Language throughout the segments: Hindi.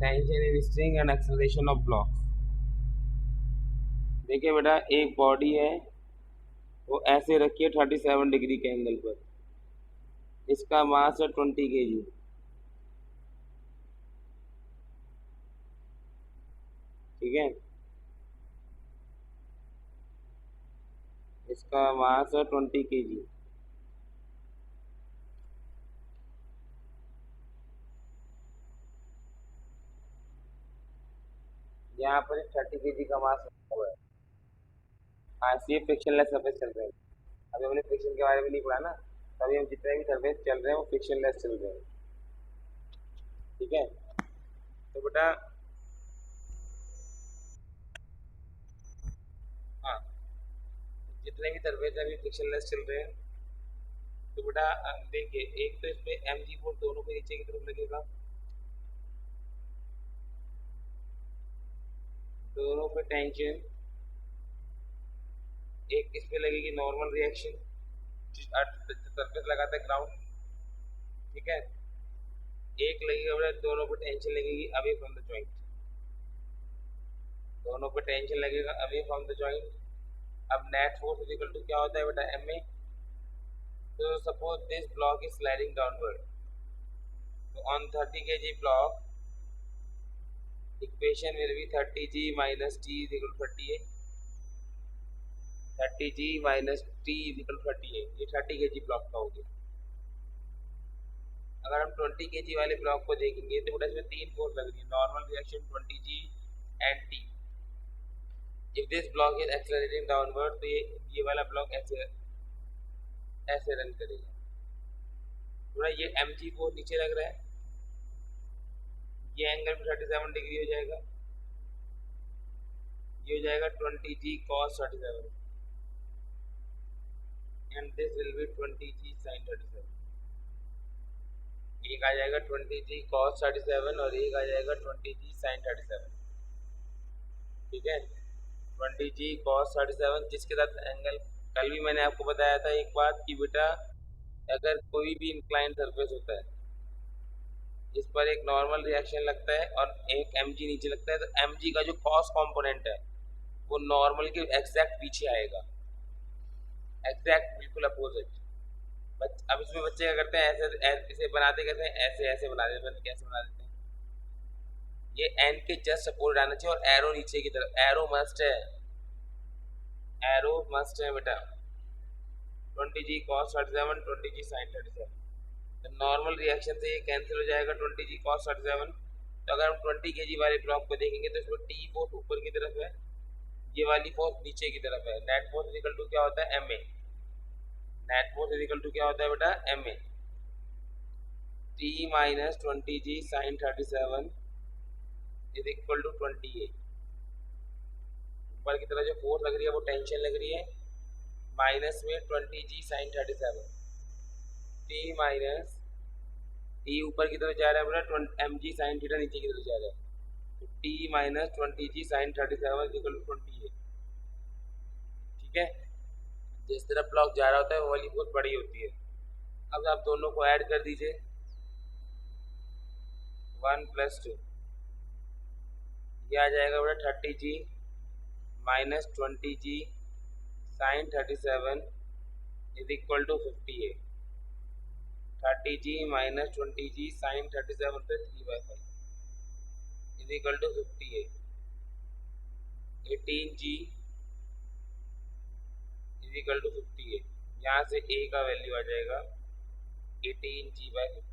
Tension in string and acceleration of block. देखिए बेटा, एक बॉडी है, वो ऐसे रखी है 37 डिग्री के एंगल पर। इसका मास है 20 kg। ठीक है, इसका मास है 20 kg। यहाँ पर 30 kg का मास हुआ है। आज ये फ्रिक्शनलेस सरफेस चल रहे हैं। अभी हमने फ्रिक्शन के बारे में नहीं पढ़ा ना, तो अभी हम जितने भी सरफेस चल रहे हैं वो फ्रिक्शनलेस चल रहे हैं। ठीक है, तो बेटा हाँ, जितने भी सरफेस अभी फ्रिक्शनलेस चल रहे हैं, तो बेटा देखिए, एक तो इसमें mg4 दोनों के नीचे की तरफ लगेगा, दोनों पे टेंशन। एक इस पे लगेगी नॉर्मल रिएक्शन, सरफेस लगाता है ग्राउंड। ठीक है, एक लगेगा बेटा, दोनों पे टेंशन लगेगी अवे फ्रॉम द जॉइंट, दोनों पे टेंशन लगेगा अवे फ्रॉम द जॉइंट। अब net force is equal to क्या होता है बेटा, एम ए। तो suppose this block is sliding downward, तो on 30 kg block equation will be 30g minus t is equal to 38। 30g minus t is equal to 38, ये 30 kg ब्लॉक का हो गया। अगर हम 20 kg वाले ब्लॉक को देखेंगे तो बेटा इसमें तीन फोर्स लग रही है, normal reaction 20g and t। If this block is accelerating downward, तो ये वाला ब्लॉक ऐसे ऐसे रन करेगा। थोड़ा ये mg फोर्स नीचे लग रहा है, ये एंगल 37 डिग्री हो जाएगा, ये हो जाएगा 20g cos 37 and this will be 20g sin 37। एक आ जाएगा 20g cos 37 और एक आ जाएगा 20g sin 37। ठीक है, 20g cos 37, जिसके साथ एंगल कल भी मैंने आपको बताया था एक बात कि बेटा अगर कोई भी इंक्लाइन सरफेस होता है, इस पर एक नॉर्मल रिएक्शन लगता है और एक mg नीचे लगता है, तो mg का जो कॉस कंपोनेंट है वो नॉर्मल के एग्जैक्ट पीछे आएगा, एग्जैक्ट बिल्कुल अपोजिट। अब इसमें बच्चे क्या करते हैं, ऐसे इसे बनाते कैसे हैं, ऐसे ऐसे बना देते हैं। कैसे बना देते हैं, ये एन के जस्ट सपोर्ट आना चाहिए और एरो नीचे की तरफ, एरो मस्ट है, एरो मस्ट है बेटा। 20g cos 37 20g sin 37, तो नॉर्मल रिएक्शन से ये कैंसिल हो जाएगा 20g cos 37। तो अगर हम 20 kg वाले ब्लॉक को देखेंगे तो इसमें टी फोर्स ऊपर की तरफ है, ये वाली फोर्स नीचे की तरफ है। नेट फोर्स इक्वल टू क्या होता है, M A. Net force equal to क्या होता है बेटा, M A. T minus 20g sin 37 is equal to 28। ऊपर की तरफ जो फोर्स लग रही है वो टेंशन लग रही है, माइनस में 20g sin 37, T minus T ऊपर की तरफ जा रहा है बेटा, mg sin थीटा नीचे की तरफ जा रहा है, तो T minus 20g sin 37 equal to 28। ठीक है, जिस तरफ ब्लॉक जा रहा होता है वो वाली फोर्स बड़ी होती है। अब आप दोनों को ऐड कर दीजिए, 1 + 2, ये आ जाएगा बेटा 30g minus 20g sin 37 is equal to 58। 30g minus 20g sin 37 पे 3/5 is equal to 58। 18g is equal to 58, यहाँ से a का वैल्यू आ जाएगा 18g/50।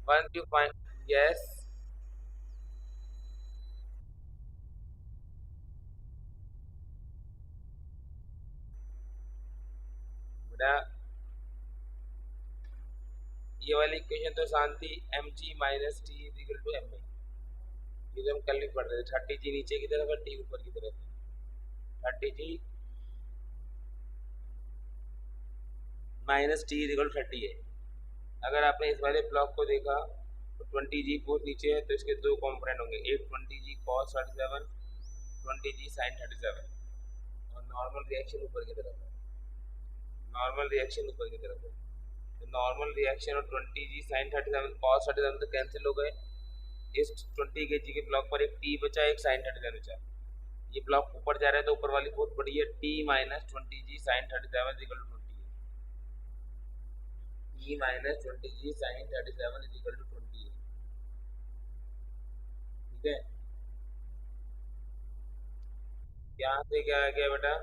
Once you find, yes, बेटा ये वाली इक्वेशन तो शांति, mg minus T is equal to M A, ये तो हम कल भी पढ़ रहे थे। 30g नीचे की तरफ और टी ऊपर की तरफ है, 30g minus T is equal to 30 है। अगर आपने इस वाले ब्लॉक को देखा तो 20g फोर्स नीचे है, तो इसके दो कंपोनेंट होंगे, एक 20g cos 37 20g sin 37, और नॉर्मल रिएक्शन ऊपर की तरफ है, नॉर्मल रिएक्शन ऊपर की तरफ है। नॉर्मल रिएक्शन और 20 जी साइन 37 कॉस 37 तो कैंसिल हो गए। इस 20 के जी के ब्लॉक पर एक टी बचा, एक साइन 37 बचा। ये ब्लॉक ऊपर जा रहा है तो ऊपर वाली बहुत बड़ी है, T minus 20 G sine 37 equal to 20 है। T minus 20 G sine 37 equal to 20 है। ठीक है, यहाँ से क्या आ गया बेटा,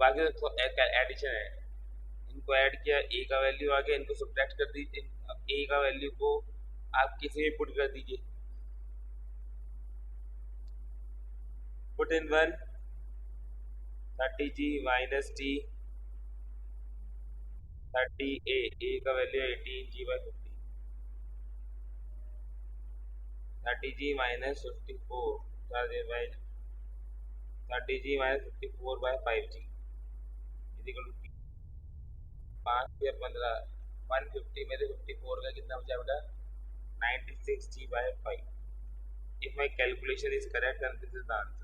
बाकी तो एडिशन है। इनको ऐड किया, ए का वैल्यू आ गया, इनको सब्ट्रैक्ट कर दीजिए। ए का वैल्यू को आप किसी में पुट कर दीजिए। Put in 1 30 G minus T 30 A का value 18 G by 50, 30 G minus 54 by 30 G minus 54 by 5 G equal to 5 या 15, 150 में से 54 का कितना बचा बेटा, 96 g by 5। If my calculation is correct and this is the answer.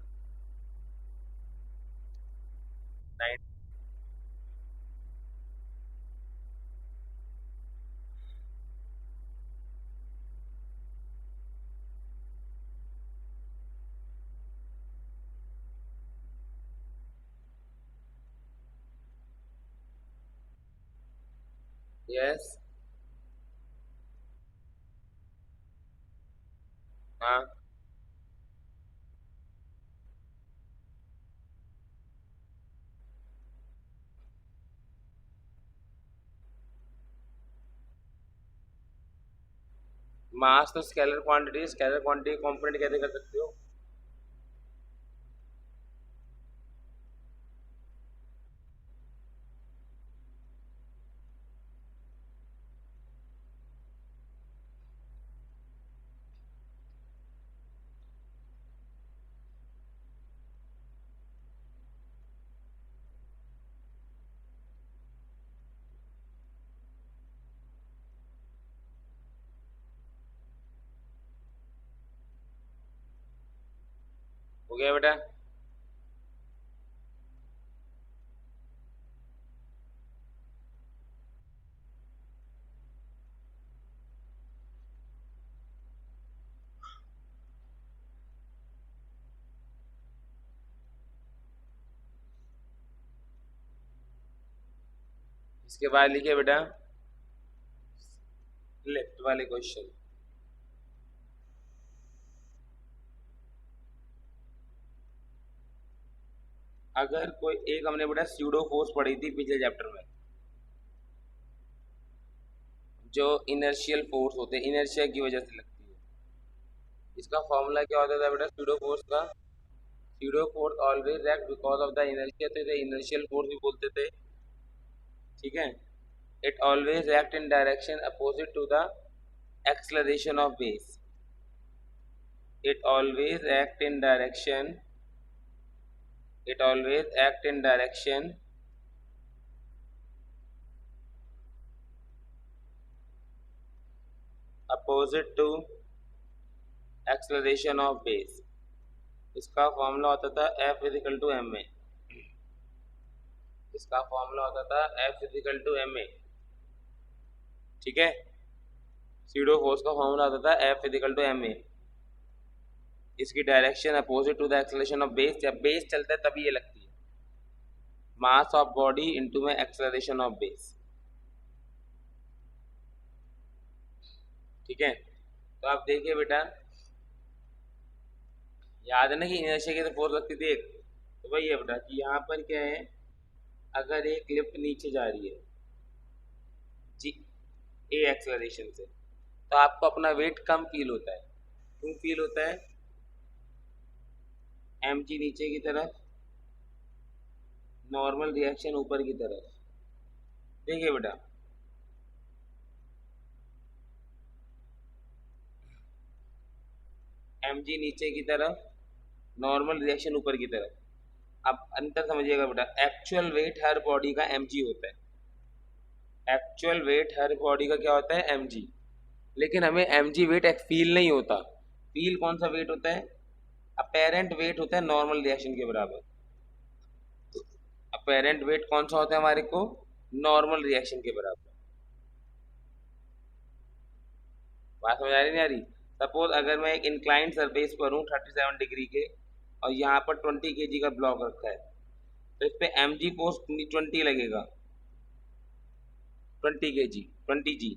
Yes, हाँ, मास तो स्केलर क्वांटिटी कंपोनेंट कैसे कर सकते हो। हो गया बेटा। इसके बाद लिखिए बेटा लेफ्ट वाले क्वेश्चन। अगर कोई एक हमने बेटा स्यूडो फोर्स पढ़ी थी पिछले चैप्टर में, जो इनर्शियल फोर्स होते हैं, इनर्शिया की वजह से लगती है। इसका फॉर्मूला क्या होता था बेटा स्यूडो फोर्स का, pseudo force always act because of the inertia, तो इसे इनर्शियल फोर्स भी बोलते थे। ठीक है, it always act in direction opposite to the acceleration of base. it always act in direction it always act in direction opposite to acceleration of base। इसका फॉर्मूला होता था F equal to M A. इसका फॉर्मूला होता था F equal to M A. ठीक है, स्यूडो फोर्स का फॉर्मूला होता था F equal to M A. इसकी direction opposite to the acceleration of base, जब बेस चलता है तभी ये लगती है। मास ऑफ बॉडी इनटू में एक्सेलरेशन ऑफ बेस। ठीक है, तो आप देखिए बेटा, याद है ना कि इनर्शिया की तो फोर्स लगती थी एक, तो वही है बेटा कि यहाँ पर क्या है, अगर एक लिफ्ट नीचे जा रही है जी ए एक्सेलरेशन से, तो आपको अपना वेट कम फील होता है। क्यों फील होता है, एम जी नीचे की तरफ, नॉर्मल रिएक्शन ऊपर की तरफ। देखिए बेटा, एम जी नीचे की तरफ, नॉर्मल रिएक्शन ऊपर की तरफ। अब अंतर समझिएगा बेटा, एक्चुअल वेट हर बॉडी का एम जी होता है। एक्चुअल वेट हर बॉडी का क्या होता है, एम जी। लेकिन हमें एम जी वेट फील नहीं होता। फील कौन सा वेट होता है, अपेरेंट वेट होता है नॉर्मल रिएक्शन के बराबर। अपेरेंट वेट कौन सा होता है हमारे को, नॉर्मल रिएक्शन के बराबर। बात समझ आ रही नहीं आ रही? सपोज अगर मैं एक इंक्लाइंड सरफेस पर हूँ 37 डिग्री के, और यहाँ पर 20 kg का ब्लॉक रखा है, तो इस पे mg फोर्स 20 लगेगा, 20 g।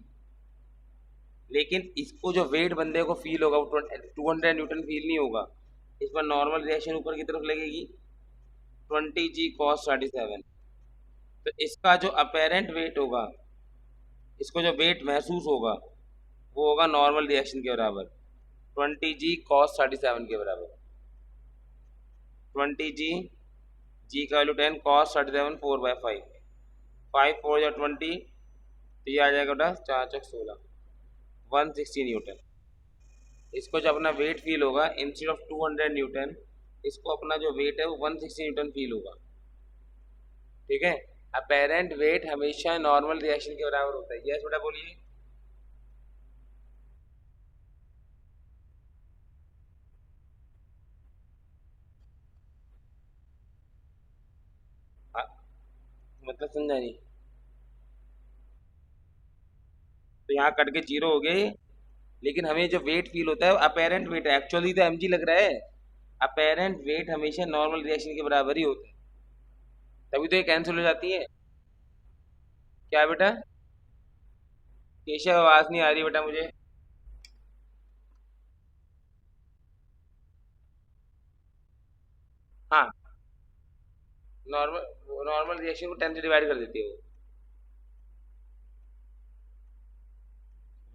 लेकिन इसको जो वेट बंदे को फील होगा वो 200 न्यूटन फील नहीं होगा। इस पर नॉर्मल रिएक्शन ऊपर की तरफ लगेगी 20 g cos 37। तो इसका जो अपेरेंट वेट होगा, इसको जो वेट महसूस होगा, वो होगा नॉर्मल रिएक्शन के बराबर, 20 g cos 37 के बराबर। 20 g, g का वैल्यू 10, cos 37 4/5, 5 4 या 20, तो ये आ जाएगा बेटा 4 चौक 16, 160 न्यूटन। इसको जब अपना वेट फील होगा, इंस्टेड ऑफ 200 न्यूटन, इसको अपना जो वेट है वो 160 न्यूटन फील होगा। ठीक है, अपेरेंट वेट हमेशा नॉर्मल रिएक्शन के बराबर होता है। यस बेटा बोलिए। हाँ, मतलब समझा नहीं? तो यहाँ कट के जीरो हो गए, लेकिन हमें जो वेट फील होता है वो अपेरेंट वेट है, एक्चुअली तो mg लग रहा है। अपेरेंट वेट हमेशा नॉर्मल रिएक्शन के बराबर ही होता है, तभी तो ये कैंसिल हो जाती है। क्या बेटा? केशव आवाज नहीं आ रही बेटा मुझे। हाँ, नॉर्मल नॉर्मल रिएक्शन को 10 से डिवाइड कर देती है वो।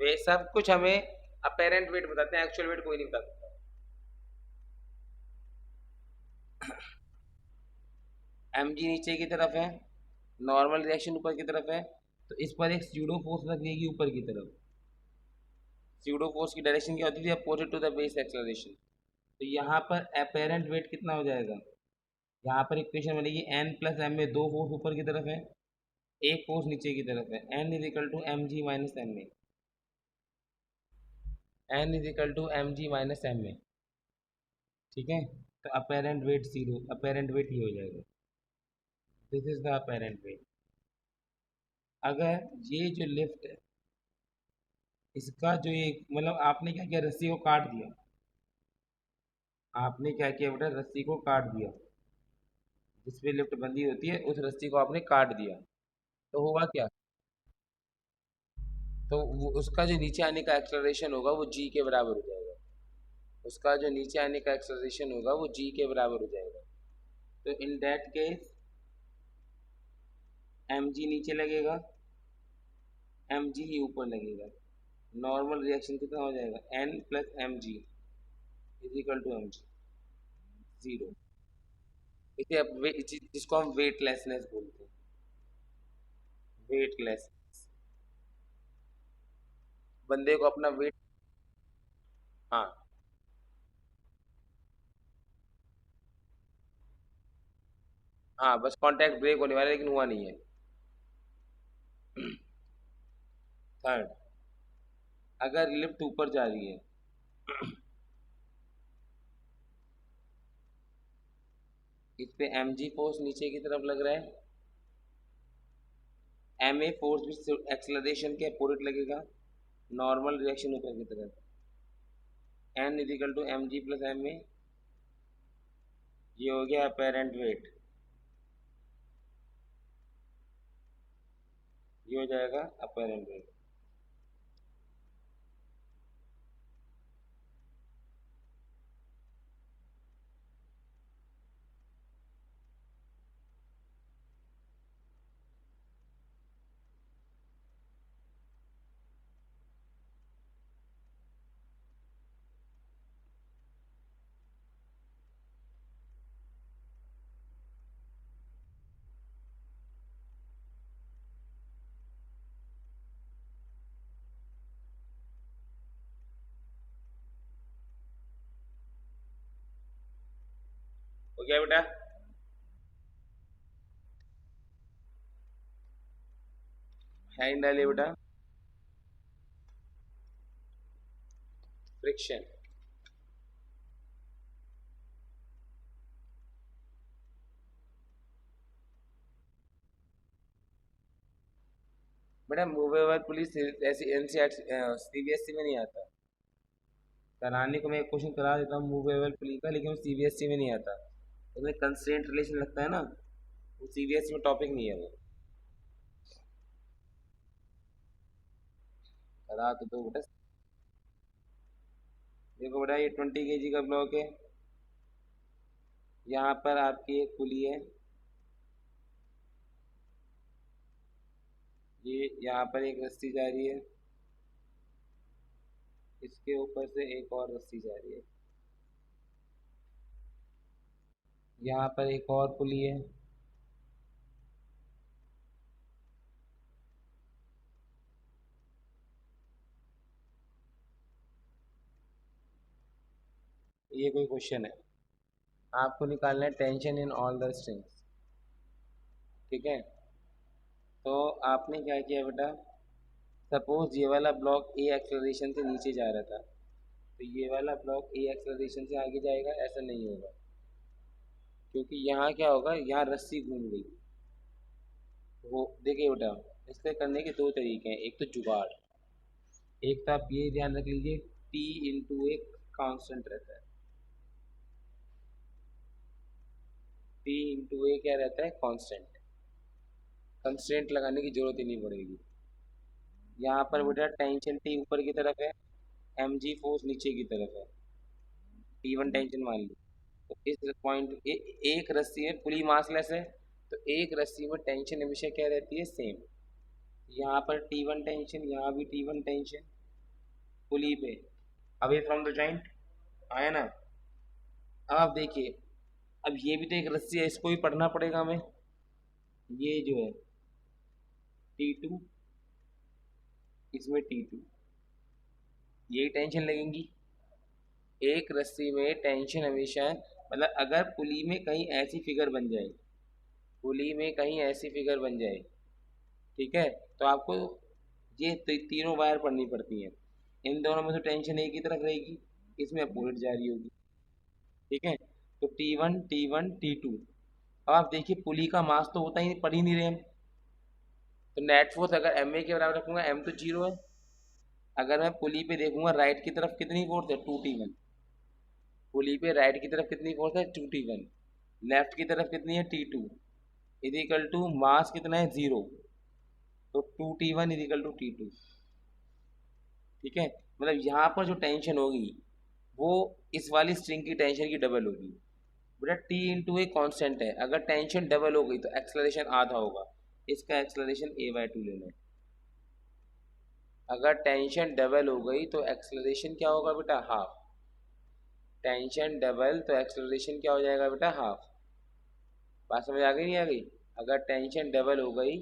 वे सब कुछ हमें अपेरेंट वेट बताते हैं, एक्चुअल वेट कोई नहीं बता सकता। mg नीचे की तरफ है, नॉर्मल रिएक्शन ऊपर की तरफ है, तो इस पर एक स्यूडो फोर्स लग जाएगी ऊपर की तरफ। स्यूडो फोर्स की डायरेक्शन क्या होती थी? Opposite to the base acceleration. तो यहाँ पर अपेरेंट वेट कितना हो जाएगा? यहाँ पर इक्वेशन बनेगी n प्लस एम में दो फोर्स ऊपर की तरफ है, एक फोर्स नीचे की तरफ है, n is equal to M G minus M A. n is equal to M G minus M A. ठीक है, तो apparent weight zero, apparent weight ये हो जाएगा, this is the apparent weight. अगर ये जो लिफ्ट है, इसका जो ये मतलब आपने क्या किया, रस्सी को काट दिया। आपने क्या किया बेटा, रस्सी को काट दिया, जिस पे लिफ्ट बंधी होती है उस रस्सी को आपने काट दिया, तो होगा क्या? तो वो उसका जो नीचे आने का एक्सेलरेशन होगा वो जी के बराबर हो जाएगा। उसका जो नीचे आने का एक्सेलरेशन होगा वो जी के बराबर हो जाएगा। तो in that case M G नीचे लगेगा, एम जी ही ऊपर लगेगा। नॉर्मल रिएक्शन कितना हो जाएगा? N plus M G is equal to M G, zero. इसे अब जिसको हम वेटलेसनेस बोलते हैं, वेटलेस। बंदे को अपना वेट, हाँ, हाँ, बस कांटेक्ट ब्रेक होने वाला है, लेकिन हुआ नहीं है। थर्ड, अगर लिफ्ट ऊपर जा रही है, इस पे एम जी फोर्स नीचे की तरफ लग रहा है, एम ए फोर्स भी एक्सेलरेशन के अपोजिट लगेगा, नॉर्मल रिएक्शन ऊपर की तरफ, N equal to M G plus M A, ये हो गया अपेरेंट वेट, ये हो जाएगा अपेरेंट वेट। हो गया बेटा? है डालिए बेटा। फ्रिक्शन, बेटा मूवेबल पुलिस ऐसी एनसीईआरटी सीबीएसई में नहीं आता। कराने को मैं एक क्वेश्चन करा देता हूँ मूवेबल पुलिस का, लेकिन वो सीबीएसई में नहीं आता। उसमें कंस्ट्रेंट रिलेशन लगता है ना, वो सीबीएसई में टॉपिक नहीं है वो। करा तो दो बेटा। देखो बेटा ये 20 kg का ब्लॉक है, यहाँ पर आपकी एक पुली है, ये यहाँ पर एक रस्सी जा रही है, इसके ऊपर से एक और रस्सी जा रही है, यहाँ पर एक और पुली है, ये कोई क्वेश्चन है। आपको निकालना है tension in all the strings. ठीक है, तो आपने क्या किया बेटा, सपोज ये वाला ब्लॉक ए एक्सेलरेशन से नीचे जा रहा था, तो ये वाला ब्लॉक ए एक्सेलरेशन से आगे जाएगा, ऐसा नहीं होगा, क्योंकि यहाँ क्या होगा, यहाँ रस्सी घूम गई। वो देखिए बेटा, इसके करने के दो तरीके हैं, एक तो जुगाड़, एक तो आप ये ध्यान रख लीजिए टी इंटू एक कांस्टेंट रहता है, टी इंटू ए क्या रहता है, कांस्टेंट। कंस्ट्रेंट लगाने की जरूरत ही नहीं पड़ेगी। यहाँ पर बेटा टेंशन टी ऊपर की तरफ है, एम जी फोर्स नीचे की तरफ है, टी वन टेंशन मान ली। तो इस पॉइंट एक रस्सी में पुली मासलेस है, तो एक रस्सी में टेंशन हमेशा क्या रहती है, सेम। यहाँ पर टी वन टेंशन, यहाँ भी टी वन टेंशन पुली पे, अवे फ्रॉम द जॉइंट आया ना। अब आप देखिए, अब ये भी तो एक रस्सी है, इसको भी पढ़ना पड़ेगा हमें। ये जो है टी टू, इसमें टी टू, यही टेंशन लगेंगी। एक रस्सी में टेंशन हमेशा, मतलब अगर पुली में कहीं ऐसी फिगर बन जाए, पुली में कहीं ऐसी फिगर बन जाए, ठीक है, तो आपको ये तीनों वायर पढ़नी पड़ती हैं। इन दोनों में तो टेंशन एक ही तरफ रहेगी, इसमें अपोजिट जारी होगी। ठीक है, तो T one T one T two. अब आप देखिए पुली का मास तो होता ही नहीं, पढ़ ही नहीं रहे हम, तो नेट फोर्स अगर एम ए के बराबर रखूंगा, एम तो जीरो है। अगर मैं पुली पे देखूंगा राइट की तरफ कितनी फोर्स है, टू टी वन। पुली पे राइट की तरफ कितनी फोर्स है, टू टी वन। लेफ्ट की तरफ कितनी है, T two. Equal to mass कितना है, जीरो, तो two T one equal to T two. ठीक है, मतलब यहाँ पर जो टेंशन होगी वो इस वाली स्ट्रिंग की टेंशन की डबल होगी। बेटा टी इंटू ए कॉन्स्टेंट है, अगर टेंशन डबल हो गई तो एक्सलरेशन आधा होगा, इसका एक्सलरेशन ए बाय टू लेना है। अगर टेंशन डबल हो गई तो एक्सलरेशन क्या होगा बेटा, हाफ। टेंशन डबल तो एक्सलरेशन क्या हो जाएगा बेटा, हाफ। बात समझ आ गई नहीं आ गई? अगर टेंशन डबल हो गई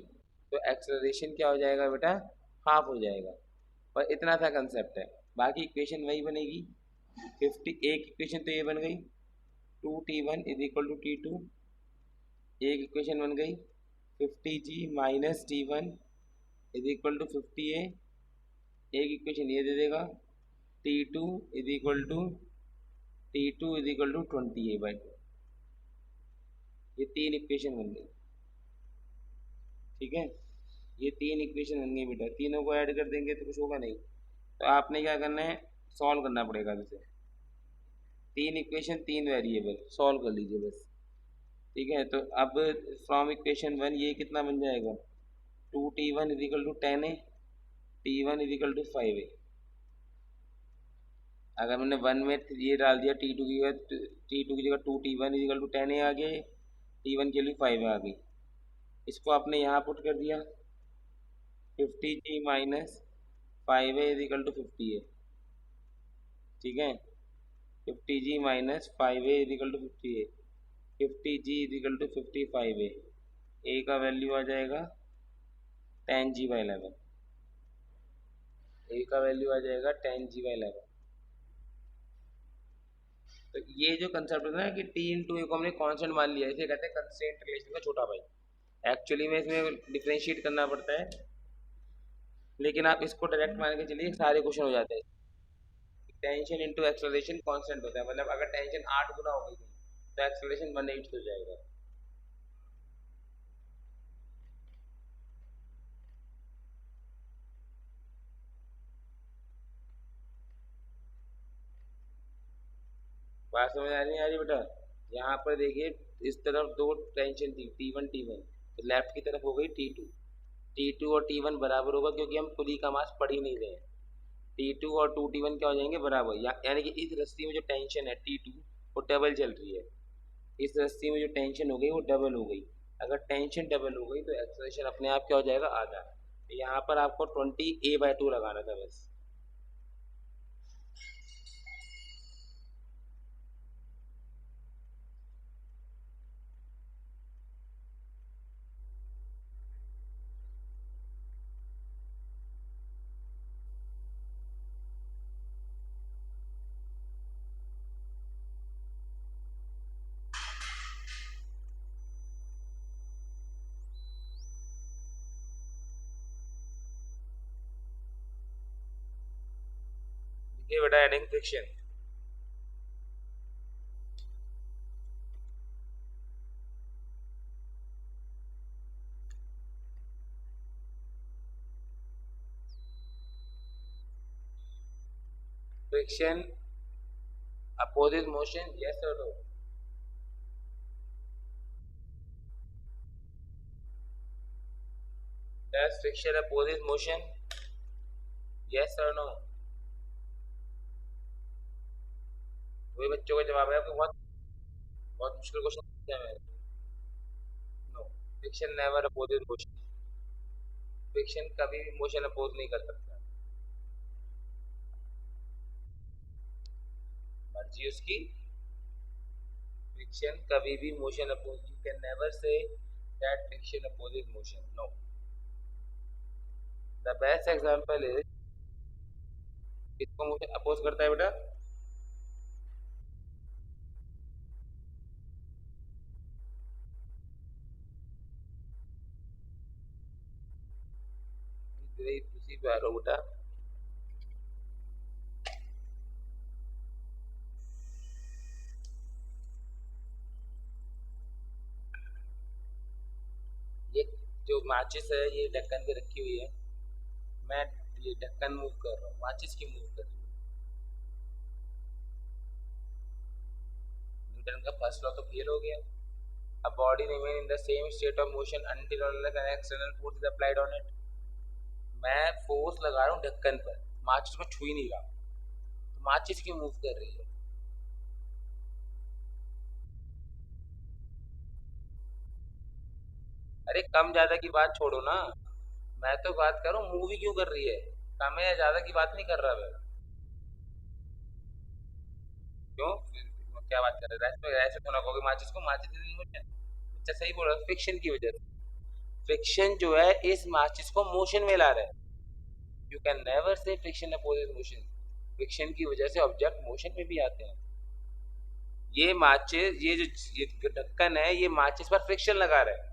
तो एक्सलरेशन क्या हो जाएगा बेटा, हाफ हो जाएगा। और इतना सा कंसेप्ट है, बाकी इक्वेशन वही बनेगी। 50 एक इक्वेशन तो ये बन गई, two T one is equal to T two, एक इक्वेशन बन गई 50g minus T one is equal to 50a, एक इक्वेशन ये दे देगा T two is equal to twenty A by two. ये तीन इक्वेशन बन गई। ठीक है, ये तीन इक्वेशन बन गई बेटा, तीनों को ऐड कर देंगे तो कुछ होगा नहीं, तो आपने क्या करना है, सॉल्व करना पड़ेगा इसे। तीन इक्वेशन तीन वेरिएबल सॉल्व कर लीजिए बस। ठीक है, तो अब फ्रॉम इक्वेशन वन ये कितना बन जाएगा, two T one equal to ten A, T one equal to five A. अगर मैंने वन में ये डाल दिया टी टू की जगह, टी टू की जगह two T one equal to ten A आ गए, टी वन के लिए फाइव आ गई, इसको आपने यहाँ पुट कर दिया 50g minus five A equal to 50 A. ठीक है, 50g minus five A equal to 50 A, 50g equal to 55 A का वैल्यू आ जाएगा 10g/11, ए का वैल्यू आ जाएगा 10g/11। तो ये जो कंसेप्ट है ना कि टी इंटू ए को हमने कांस्टेंट मान लिया, इसे कहते हैं कंस्ट्रेंट रिलेशन का छोटा भाई। एक्चुअली में इसमें डिफरेंशिएट करना पड़ता है, लेकिन आप इसको डायरेक्ट मान के चलिए सारे क्वेश्चन हो जाते हैं। टेंशन इंटू एक्सेलरेशन कांस्टेंट होता है, मतलब अगर टेंशन 8 गुना हो गई तो एक्सेलरेशन 1/8 हो जाएगा। बात समझ आ रही है, आ रही बेटा? यहाँ पर देखिए इस तरफ दो टेंशन थी T1 T1, तो लेफ्ट की तरफ हो गई T2। T2 और T1 बराबर होगा क्योंकि हम पुली का मास पढ़ ही नहीं रहे हैं। T2 और 2T1 क्या हो जाएंगे? बराबर। यानी कि इस रस्सी में जो टेंशन है T2 वो डबल चल रही है, इस रस्सी में जो टेंशन हो गई वो डबल हो गई। अगर टेंशन डबल हो गई तो एक्सेलरेशन अपने आप क्या हो जाएगा? आधा। यहाँ पर आपको 20A/2 लगाना था बस। देखिए बेटा, adding friction. Friction opposite motion, yes और no? Does friction opposite motion, yes और नो? वही बच्चों का जवाब है आपको। बहुत बहुत मुश्किल क्वेश्चन पूछा है मैंने। No, friction never opposite motion. Friction कभी भी मोशन अपोज नहीं कर सकता, मर्जी उसकी। फ्रिक्शन कभी भी motion oppose, you can never say that friction opposes motion, no. The best example is, किसको मोशन अपोज करता है बेटा? उसी पे आ रहा हूं बेटा। ये जो माचिस है ये ढक्कन पे रखी हुई है, मैं ये ढक्कन मूव कर रहा हूँ, माचिस की मूव कर रही हूँ। न्यूटन का फर्स्ट लॉ तो फेल हो गया। A body remain in the same state of motion until or unless an external force is applied on it। मैं फोर्स लगा रहा हूँ ढक्कन पर, माचिस को छू ही नहीं रहा, तो माचिस की मूव कर रही है। अरे कम ज्यादा की बात छोड़ो ना, मैं तो बात कर रहा हूँ मूवी क्यों कर रही है। कम या ज्यादा की बात नहीं कर रहा मैं। क्यों? क्या बात कर रहे हैं? ऐसे तो ना कहोगे माचिस को, माचिस इज इन मोशन। अच्छा सही बोल रहा है, फ्रिक्शन की वजह से। फ्रिक्शन जो है इस माचिस को मोशन में ला रहा है। यू कैन नेवर से फ्रिक्शन अपोजेस मोशन। फ्रिक्शन की वजह से ऑब्जेक्ट मोशन में भी आते हैं। ये माचिस, ये जो ये ढक्कन है, ये माचिस पर फ्रिक्शन लगा रहा है।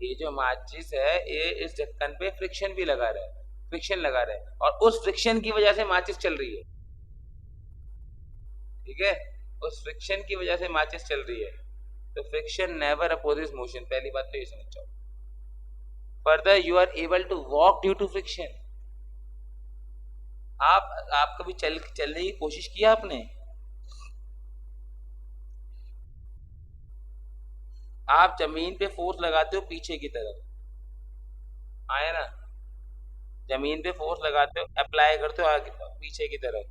ये जो माचिस है ये इस ढक्कन पे फ्रिक्शन भी लगा रहा है, फ्रिक्शन लगा रहा है, और उस फ्रिक्शन की वजह से माचिस चल रही है। ठीक है, उस फ्रिक्शन की वजह से माचिस चल रही है। तो फ्रिक्शन नेवर अपोजेस मोशन, पहली बात तो ये समझ जाओ। Further you are able to walk due to friction. आप कभी चलने की कोशिश किया आपने? आप जमीन पे फोर्स लगाते हो पीछे की तरफ, आया ना? जमीन पे फोर्स लगाते हो, अप्लाई करते हो आगे पीछे की तरफ,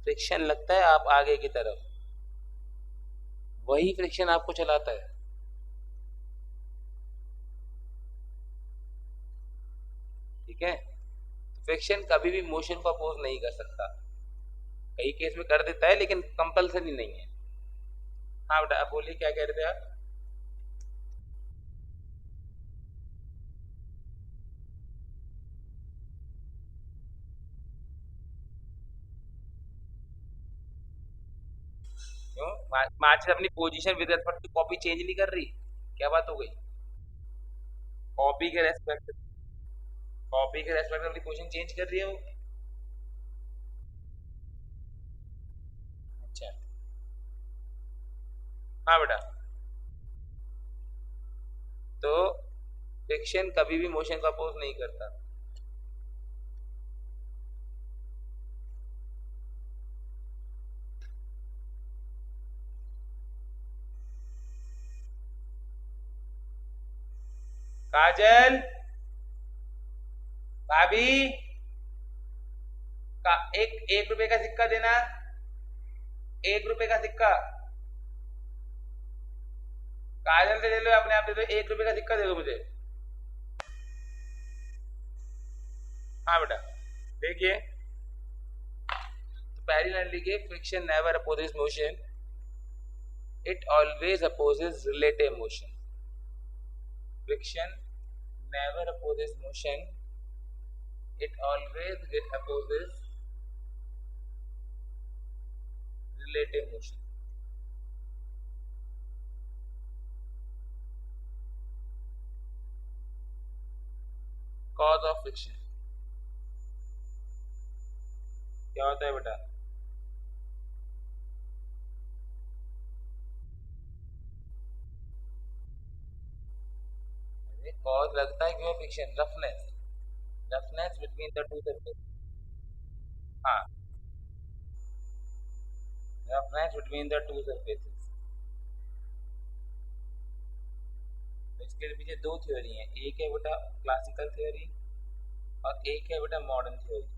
फ्रिक्शन लगता है आप आगे की तरफ, वही फ्रिक्शन आपको चलाता है। ठीक है, फ्रिक्शन कभी भी मोशन को अपोज नहीं कर सकता, कई केस में कर देता है लेकिन कंपल्सरी नहीं है। हाँ बेटा, आप बोलिए क्या कह रहे थे आप? क्यों? माचिस अपनी position with respect to copy change नहीं कर रही? क्या बात हो गई? कॉपी के रेस्पेक्ट, कॉपी के रेस्पेक्ट अपनी पोजीशन चेंज कर रही है वो। अच्छा, हाँ बेटा। तो फ्रिक्शन कभी भी मोशन को अपोज नहीं करता। काजल, भाभी का एक रुपए का सिक्का देना, 1 रुपए का सिक्का। काजल से ले लो, अपने आप दे दो, 1 रुपए का सिक्का दे दो मुझे। हाँ बेटा देखिए, तो पहली लाइन लिखिए, friction never opposes motion, it always opposes relative motion. Friction never opposes motion, it always opposes relative motion. Cause of friction क्या होता है बेटा? अरे कॉज लगता है क्यों friction? Roughness between the two surface. हाँ, roughness between the two surfaces. इसके पीछे दो थ्योरी हैं, एक है बेटा क्लासिकल थ्योरी और एक है बेटा मॉडर्न थ्योरी।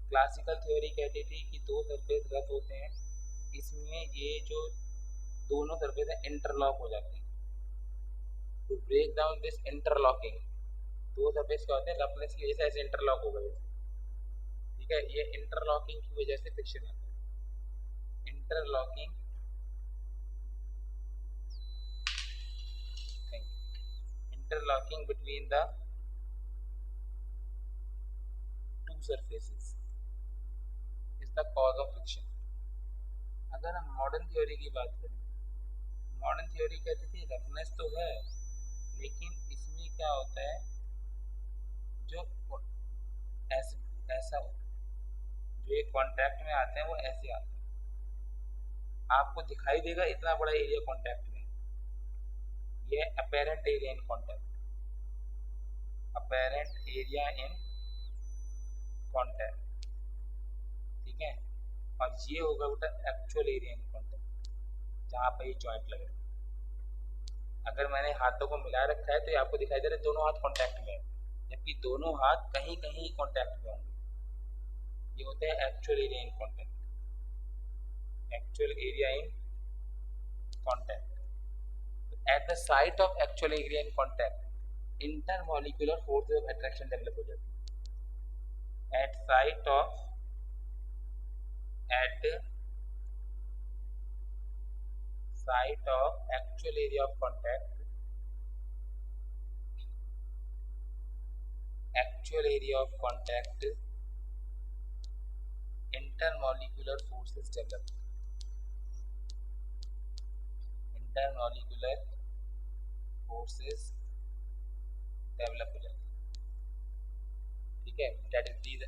क्लासिकल थ्योरी कहती थी कि दो सरफेस रफ होते हैं, इसमें ये जो दोनों सरफेस है इंटरलॉक हो जाती है। To break down this interlocking, दो सरफेस क्या होते हैं रफनेस की वजह से ऐसे इंटरलॉक हो गए, ठीक है, ये इंटरलॉकिंग की वजह से फ्रिक्शन आता है। Interlocking between the two surfaces is the cause of friction. अगर हम मॉडर्न थ्योरी की बात करें, मॉडर्न थ्योरी कहती थी रफनेस तो है, लेकिन इसमें क्या होता है, जो ऐसा जो एक कॉन्टैक्ट में आते हैं वो ऐसे आते हैं, आपको दिखाई देगा इतना बड़ा एरिया कॉन्टैक्ट में, ये apparent area in contact, apparent area in contact, ठीक है, और ये होगा बेटा एक्चुअल एरिया इन कॉन्टैक्ट, जहाँ पे ये जॉइंट लगे। अगर मैंने हाथों को मिला रखा है तो ये आपको दिखाई दे रहा है दोनों हाथ कॉन्टैक्ट में है, जबकि दोनों हाथ कहीं कहीं कॉन्टैक्ट में होंगे, ये होता है actual area in contact, actual area in contact. At the site of actual area in contact intermolecular force of attraction develop हो जाती है। At site of actual area of contact, intermolecular forces develop, हो जाती है, ठीक है, that is these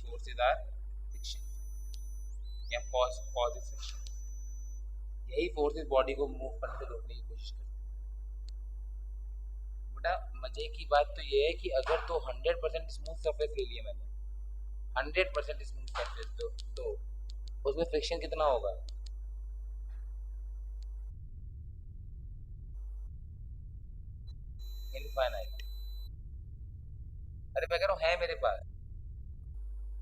forces are friction, या causes friction, यही फोर्सेस बॉडी को मूव करने से रोकने की कोशिश करती है। बेटा मजे की बात तो ये है कि अगर तो 100% स्मूथ सरफेस ले लिया मैंने, 100% स्मूथ सरफेस तो उसमें फ्रिक्शन कितना होगा? इनफाइनाइट। अरे मैं कह रहा हूँ है मेरे पास,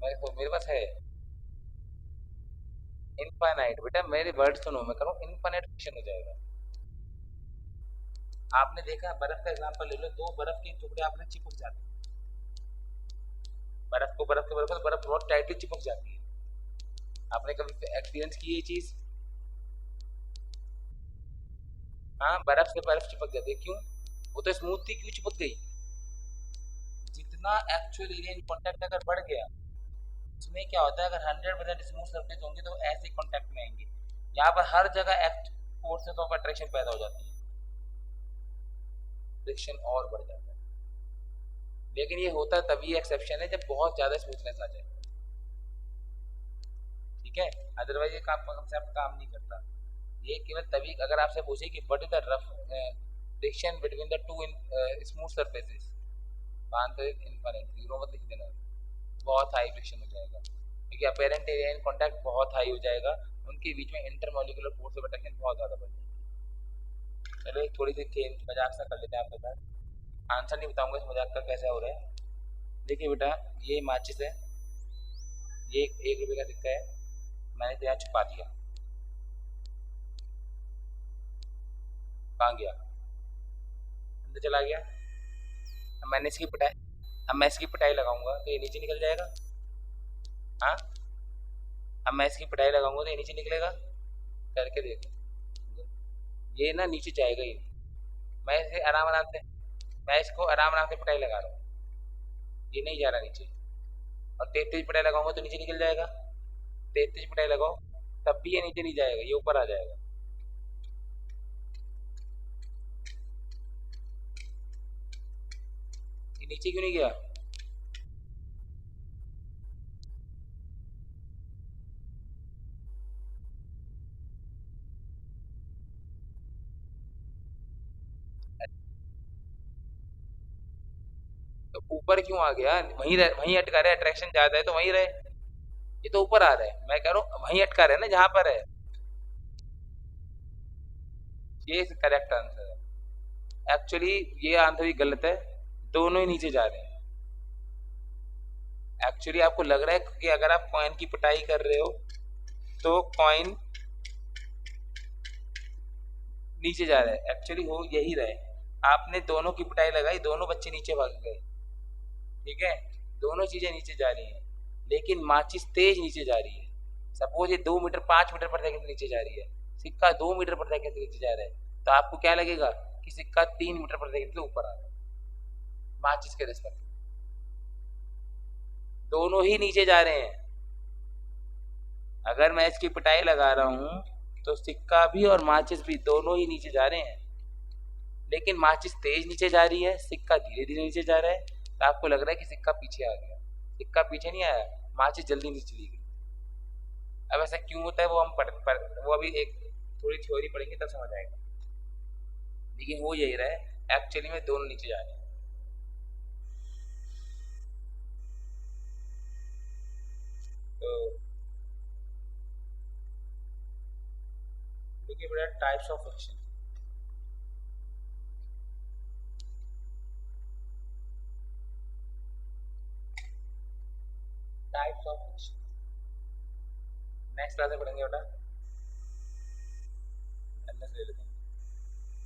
मेरे पास है इनफाइनाइट। बेटा मेरे वर्ड सुनो, मैं कह रहा हूँ इनफाइनाइट फ्रिक्शन हो जाएगा। आपने देखा बर्फ का एग्जांपल ले लो, दो बर्फ के टुकड़े आपने चिपक जाते हैं, बर्फ के बर्फ बहुत टाइटली चिपक जाती है। आपने कभी एक्सपीरियंस की ये चीज? हाँ, बर्फ से बर्फ चिपक जाती है, क्यों? वो तो स्मूथ थी, क्यों चिपक गई? जितना एक्चुअल एरिया इन कांटेक्ट अगर बढ़ गया, उसमें क्या होता है, अगर 100% स्मूथ सरफेस होंगे तो ऐसे कांटेक्ट में आएंगे, यहाँ पर हर जगह फोर्सेस ऑफ अट्रैक्शन पैदा हो जाती है, फ्रिक्शन और बढ़ जाता है। लेकिन ये होता तभी एक्सेप्शन है जब बहुत ज्यादा स्मूथनेस आ जाए, ठीक है, अदरवाइज ये कंसेप्ट काम नहीं करता। ये केवल तभी, अगर आपसे पूछे कि what is the rough friction between the to smooth surfaces, answer is infinite, zero मत लिख देना, बहुत हाई फ्रिक्शन हो जाएगा, क्योंकि अपेरेंट एरिया इन कांटेक्ट बहुत हाई हो जाएगा, उनके बीच में इंटरमॉलिक्यूलर फोर्स ऑफ अट्रैक्शन बहुत ज़्यादा बढ़ जाएगी। चलो एक थोड़ी सी खेल मजाक सा कर लेते हैं आपके साथ। आंसर नहीं बताऊंगा इस मजाक का कैसा हो रहा है। देखिए बेटा, ये माचिस है, ये एक रुपये का सिक्का है, मैंने तो यहाँ छुपा दिया। कहाँ गया? अंदर चला गया। अब मैंने इसकी पिटाई अब मैं इसकी पिटाई लगाऊंगा तो ये नीचे निकल जाएगा। हाँ, अब मैं इसकी पिटाई लगाऊंगा तो ये नीचे निकलेगा। करके देखो, ये ना नीचे जाएगा ही नहीं। मैं इसे आराम आराम से मैं इसको आराम आराम से पिटाई लगा रहा हूँ, ये नहीं जा रहा नीचे। और तेज तेज पिटाई लगाऊंगा तो नीचे निकल जाएगा। तेज तेज पिटाई लगाओ तब भी ये नीचे नहीं जाएगा, ये ऊपर आ जाएगा। ये नीचे क्यों नहीं गया? तो ऊपर क्यों आ गया? वहीं अटका रहा है, अट्रैक्शन ज्यादा है तो वहीं रहे। ये तो ऊपर आ रहा है, मैं कह रहा हूँ वहीं अटका रहा है ना जहां पर है। ये करेक्ट आंसर है। एक्चुअली ये आंसर ही गलत है, दोनों ही नीचे जा रहे हैं। एक्चुअली आपको लग रहा है कि अगर आप कॉइन की पिटाई कर रहे हो तो कॉइन नीचे जा रहा है, एक्चुअली हो यही रहा है। आपने दोनों की पिटाई लगाई, दोनों बच्चे नीचे भाग गए। ठीक है, दोनों चीजें नीचे जा रही हैं, लेकिन माचिस तेज नीचे जा रही है। सपोज ये 2 मीटर 5 मीटर पर सेकंड नीचे जा रही है, सिक्का 2 मीटर पर सेकंड नीचे जा रहा है, तो आपको क्या लगेगा कि सिक्का 3 मीटर पर सेकंड के ऊपर आ रहा है माचिस के रिस्पेक्ट में। दोनों ही नीचे जा रहे हैं। अगर मैं इसकी पिटाई लगा रहा हूं तो सिक्का भी और माचिस भी दोनों ही नीचे जा रहे हैं, लेकिन माचिस तेज नीचे जा रही है, सिक्का धीरे धीरे नीचे जा रहा है। तो आपको लग रहा है कि सिक्का पीछे आ गया। सिक्का पीछे नहीं आया, माचिस जल्दी नीचे चली गई। अब ऐसा क्यों होता है वो हम वो अभी एक थोड़ी थ्योरी पढ़ेंगे तब समझ आएगा, लेकिन वो यही रहा है, एक्चुअली में दोनों नीचे जा रहे हैं। तो देखिए बेटा, types of friction. Types of friction next class में पढ़ेंगे बेटा। ले लेते हैं।